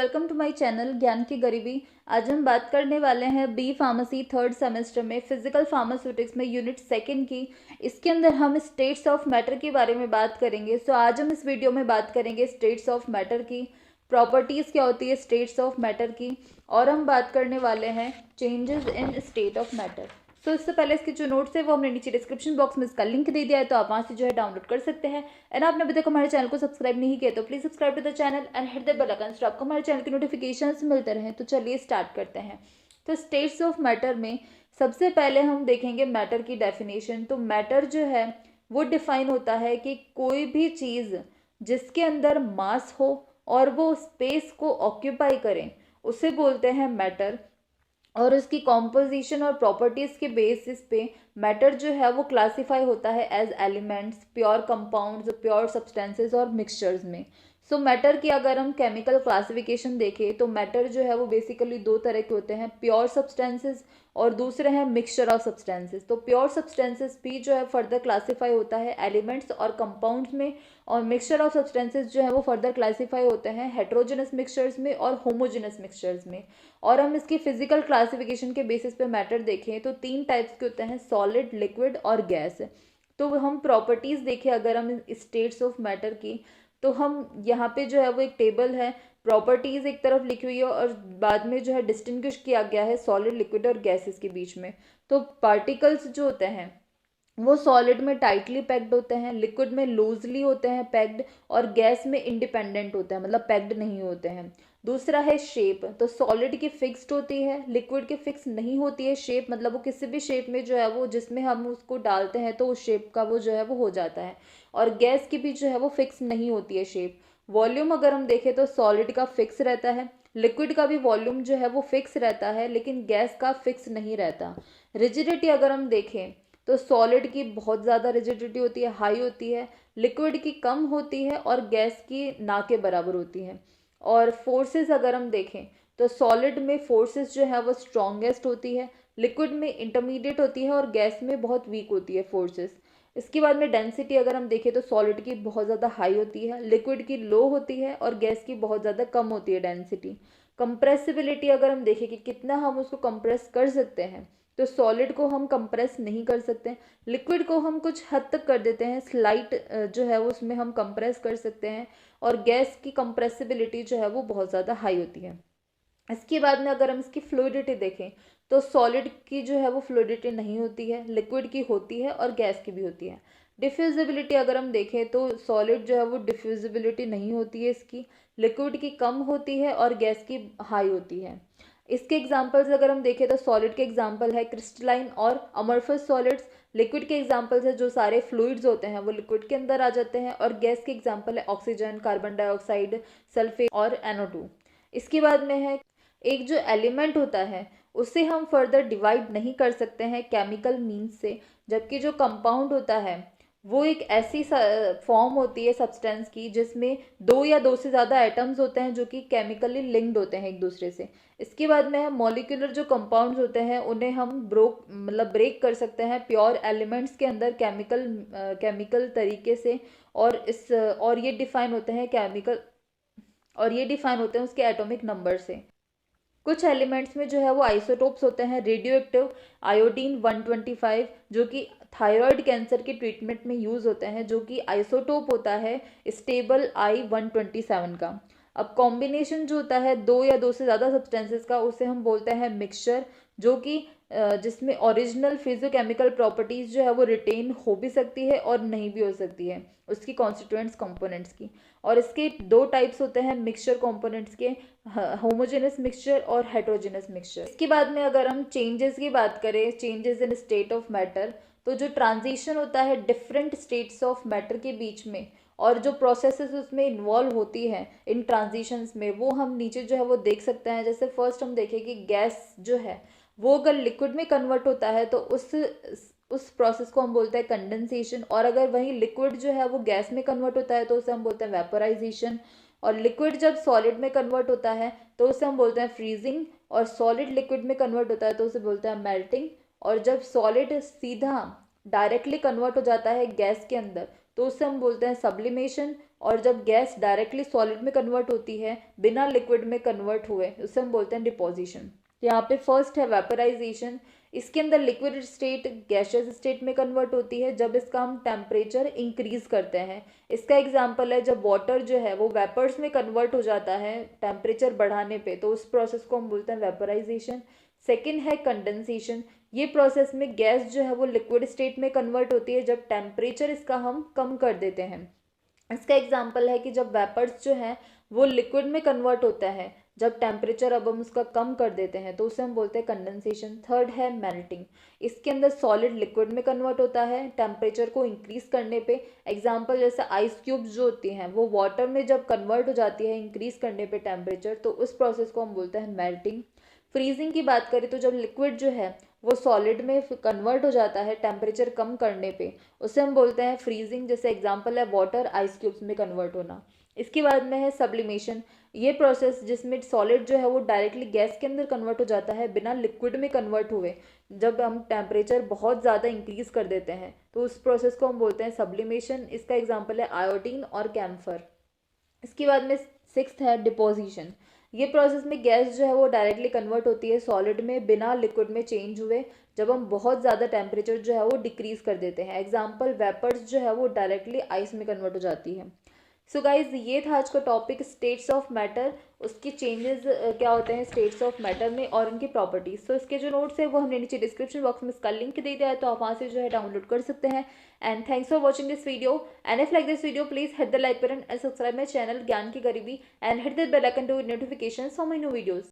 Welcome to my channel Gyan Ki गरीबी। आज हम बात करने वाले हैं बी फार्मेसी थर्ड सेमेस्टर में फिजिकल फार्मास्यूटिक्स में यूनिट सेकंड की। इसके अंदर हम स्टेट्स ऑफ मैटर के बारे में बात करेंगे। आज हम इस वीडियो में बात करेंगे स्टेट्स ऑफ मैटर की, प्रॉपर्टीज़ क्या होती है स्टेट्स ऑफ मैटर की, और हम बात करने वाले हैं changes in state of matter. इससे पहले इसके जो नोट्स है वो हमने नीचे डिस्क्रिप्शन बॉक्स में इसका लिंक दे दिया है, तो आप वहाँ से जो है डाउनलोड कर सकते हैं। एंड आपने अभी तक हमारे चैनल को सब्सक्राइब नहीं किया तो please subscribe to the channel and hit the bell icon, तो आपको हमारे चैनल के नोटिफिकेशंस मिलते रहें। तो चलिए स्टार्ट करते हैं। तो स्टेट्स ऑफ मैटर में सबसे पहले हम देखेंगे मैटर की डेफिनेशन। तो मैटर जो है वो डिफाइन होता है कि कोई भी चीज़ जिसके अंदर मास हो और वो स्पेस को ऑक्यूपाई करें उसे बोलते हैं मैटर। और उसकी कॉम्पोजिशन और प्रॉपर्टीज़ के बेसिस पे मैटर जो है वो क्लासीफाई होता है as elements, pure compounds, pure substances और मिक्सचर्स में। मैटर की अगर हम केमिकल क्लासिफिकेशन देखें तो मैटर जो है वो बेसिकली दो तरह के होते हैं, प्योर सब्सटेंसेस और दूसरे हैं मिक्सचर ऑफ सब्सटेंसेस। तो प्योर सब्सटेंसेस भी जो है फर्दर क्लासीफाई होता है एलिमेंट्स और कंपाउंड्स में, और मिक्सचर ऑफ सब्सटेंसेस जो है वो फर्दर क्लासीफाई होते हैं हेट्रोजेनस मिक्सचर्स में और होमोजेनस मिक्सचर्स में। और हम इसकी फिजिकल क्लासिफिकेशन के बेसिस पे मैटर देखें तो तीन टाइप्स के होते हैं, सॉलिड, लिक्विड और गैस। तो हम प्रॉपर्टीज़ देखें अगर हम स्टेट्स ऑफ मैटर की, तो हम यहाँ पे जो है वो एक टेबल है, प्रॉपर्टीज़ एक तरफ लिखी हुई है और बाद में जो है डिस्टिंग्विश किया गया है सॉलिड, लिक्विड और गैसेस के बीच में। तो पार्टिकल्स जो होते हैं वो सॉलिड में टाइटली पैक्ड होते हैं, लिक्विड में लूजली होते हैं पैक्ड, और गैस में इंडिपेंडेंट होते हैं मतलब पैक्ड नहीं होते हैं। दूसरा है शेप। तो सॉलिड की फिक्स्ड होती है, लिक्विड की फिक्स नहीं होती है शेप, मतलब वो किसी भी शेप में जो है वो जिसमें हम उसको डालते हैं तो उस शेप का वो जो है वो हो जाता है। और गैस की भी जो है वो फिक्स नहीं होती है शेप। वॉल्यूम अगर हम देखें तो सॉलिड का फिक्स रहता है, लिक्विड का भी वॉल्यूम जो है वो फिक्स रहता है, लेकिन गैस का फिक्स नहीं रहता। रिजिडिटी अगर हम देखें तो सॉलिड की बहुत ज़्यादा रिजिडिटी होती है, हाई होती है, लिक्विड की कम होती है और गैस की ना के बराबर होती है। और फोर्सेस अगर हम देखें तो सॉलिड में फोर्सेस जो है वो स्ट्रॉन्गेस्ट होती है, लिक्विड में इंटरमीडिएट होती है और गैस में बहुत वीक होती है फोर्सेस। इसके बाद में डेंसिटी अगर हम देखें तो सॉलिड की बहुत ज़्यादा हाई होती है, लिक्विड की लो होती है और गैस की बहुत ज़्यादा कम होती है डेंसिटी। कंप्रेसिबिलिटी अगर हम देखें कि कितना हम उसको कंप्रेस कर सकते हैं, तो सॉलिड को हम कंप्रेस नहीं कर सकते, लिक्विड को हम कुछ हद तक कर देते हैं, स्लाइट जो है वो उसमें हम कंप्रेस कर सकते हैं, और गैस की कंप्रेसिबिलिटी जो है वो बहुत ज़्यादा हाई होती है। इसके बाद में अगर हम इसकी फ्लूइडिटी देखें तो सॉलिड की जो है वो फ्लूइडिटी नहीं होती है, लिक्विड की होती है और गैस की भी होती है। डिफ्यूजिबिलिटी अगर हम देखें तो सॉलिड जो है वो डिफ्यूजिबिलिटी नहीं होती है इसकी, लिक्विड की कम होती है और गैस की हाई होती है। इसके एग्जांपल्स अगर हम देखें तो सॉलिड के एग्जांपल है क्रिस्टलाइन और अमorphous सॉलिड्स, लिक्विड के एग्जांपल्स है जो सारे फ्लूइड्स होते हैं वो लिक्विड के अंदर आ जाते हैं, और गैस के एग्जांपल है ऑक्सीजन, कार्बन डाइऑक्साइड, सल्फेट और NO2। इसके बाद में है एक जो एलिमेंट होता है उसे हम फर्दर डिवाइड नहीं कर सकते हैं केमिकल मीन्स से, जबकि जो कंपाउंड होता है वो एक ऐसी फॉर्म होती है सब्सटेंस की जिसमें दो या दो से ज़्यादा एटम्स होते हैं जो कि केमिकली लिंक्ड होते हैं एक दूसरे से। इसके बाद में है मॉलिक्यूलर जो कंपाउंड्स होते हैं उन्हें हम ब्रेक कर सकते हैं प्योर एलिमेंट्स के अंदर केमिकल तरीके से, और ये डिफाइन होते हैं उसके एटॉमिक नंबर से। कुछ एलिमेंट्स में जो है वो आइसोटोप्स होते हैं, रेडियो एक्टिव आयोडीन 125 जो कि थायराइड कैंसर के ट्रीटमेंट में यूज़ होते हैं, जो कि आइसोटोप होता है स्टेबल I-127 का। अब कॉम्बिनेशन जो होता है दो या दो से ज़्यादा सब्सटेंसेस का उसे हम बोलते हैं मिक्सचर, जो कि जिसमें ओरिजिनल फिजियोकेमिकल प्रॉपर्टीज़ जो है वो रिटेन हो भी सकती है और नहीं भी हो सकती है उसकी कॉन्स्टिट्यूएंट्स कंपोनेंट्स की। और इसके दो टाइप्स होते हैं मिक्सचर कंपोनेंट्स के, होमोजेनस मिक्सचर और हेट्रोजेनस मिक्सचर। इसके बाद में अगर हम चेंजेस की बात करें, changes in state of matter, तो जो ट्रांजिशन होता है डिफरेंट स्टेट्स ऑफ मैटर के बीच में और जो प्रोसेसेस उसमें इन्वॉल्व होती है इन ट्रांजिशंस में, वो हम नीचे जो है वो देख सकते हैं। जैसे फर्स्ट हम देखें कि गैस जो है वो अगर लिक्विड में कन्वर्ट होता है तो उस प्रोसेस को हम बोलते हैं कंडेंसेशन, और अगर वही लिक्विड जो है वो गैस में कन्वर्ट होता है तो उसे हम बोलते हैं वेपोराइजेशन। और लिक्विड जब सॉलिड में कन्वर्ट होता है तो उसे हम बोलते हैं फ्रीजिंग, और सॉलिड लिक्विड में कन्वर्ट होता है तो उसे बोलते हैं मेल्टिंग। और जब सॉलिड सीधा डायरेक्टली कन्वर्ट हो जाता है गैस के अंदर तो उसे हम बोलते हैं सब्लिमेशन, और जब गैस डायरेक्टली सॉलिड में कन्वर्ट होती है बिना लिक्विड में कन्वर्ट हुए, उसे हम बोलते हैं डिपोजिशन। यहाँ पे फर्स्ट है वेपराइजेशन। इसके अंदर लिक्विड स्टेट गैसियस स्टेट में कन्वर्ट होती है जब इसका हम टेम्परेचर इंक्रीज करते हैं। इसका एग्जांपल है जब वाटर जो है वो वेपर्स में कन्वर्ट हो जाता है टेम्परेचर बढ़ाने पे, तो उस प्रोसेस को हम बोलते हैं वेपराइजेशन। सेकेंड है कंडेंसेशन। ये प्रोसेस में गैस जो है वो लिक्विड स्टेट में कन्वर्ट होती है जब टेम्परेचर इसका हम कम कर देते हैं। इसका एग्जाम्पल है कि जब वेपर्स जो है वो लिक्विड में कन्वर्ट होता है जब टेम्परेचर अब हम उसका कम कर देते हैं, तो उसे हम बोलते हैं कंडेंसेशन। थर्ड है मेल्टिंग। इसके अंदर सॉलिड लिक्विड में कन्वर्ट होता है टेम्परेचर को इंक्रीज करने पे। एग्जांपल जैसे आइस क्यूब्स जो होती हैं वो वाटर में जब कन्वर्ट हो जाती है इंक्रीज करने पे टेम्परेचर, तो उस प्रोसेस को हम बोलते हैं मेल्टिंग। फ्रीजिंग की बात करें तो जब लिक्विड जो है वो सॉलिड में कन्वर्ट हो जाता है टेम्परेचर कम करने पे, उसे हम बोलते हैं फ्रीजिंग। जैसे एग्जांपल है वाटर आइस क्यूब्स में कन्वर्ट होना। इसके बाद में है सब्लिमेशन। ये प्रोसेस जिसमें सॉलिड जो है वो डायरेक्टली गैस के अंदर कन्वर्ट हो जाता है बिना लिक्विड में कन्वर्ट हुए, जब हम टेम्परेचर बहुत ज़्यादा इंक्रीज कर देते हैं, तो उस प्रोसेस को हम बोलते हैं सब्लिमेशन। इसका एग्जांपल है आयोडीन और कैम्फर। इसके बाद में सिक्स्थ है डिपोजिशन। ये प्रोसेस में गैस जो है वो डायरेक्टली कन्वर्ट होती है सॉलिड में बिना लिक्विड में चेंज हुए, जब हम बहुत ज़्यादा टेम्परेचर जो है वो डिक्रीज कर देते हैं। एग्जांपल वेपर्स जो है वो डायरेक्टली आइस में कन्वर्ट हो जाती है। सो गाइज ये था आज का टॉपिक स्टेट्स ऑफ मैटर, उसके चेंजेस क्या होते हैं स्टेट्स ऑफ मैटर में और उनकी प्रॉपर्टीज। सो इसके जो नोट्स है वो हमने नीचे डिस्क्रिप्शन बॉक्स में इसका लिंक दे दिया है, तो आप वहाँ से जो है डाउनलोड कर सकते हैं। And thanks for watching this video, and if like this video please hit the like button and subscribe my channel Gyan Ki Garibi, and hit the bell icon to notification for my new videos.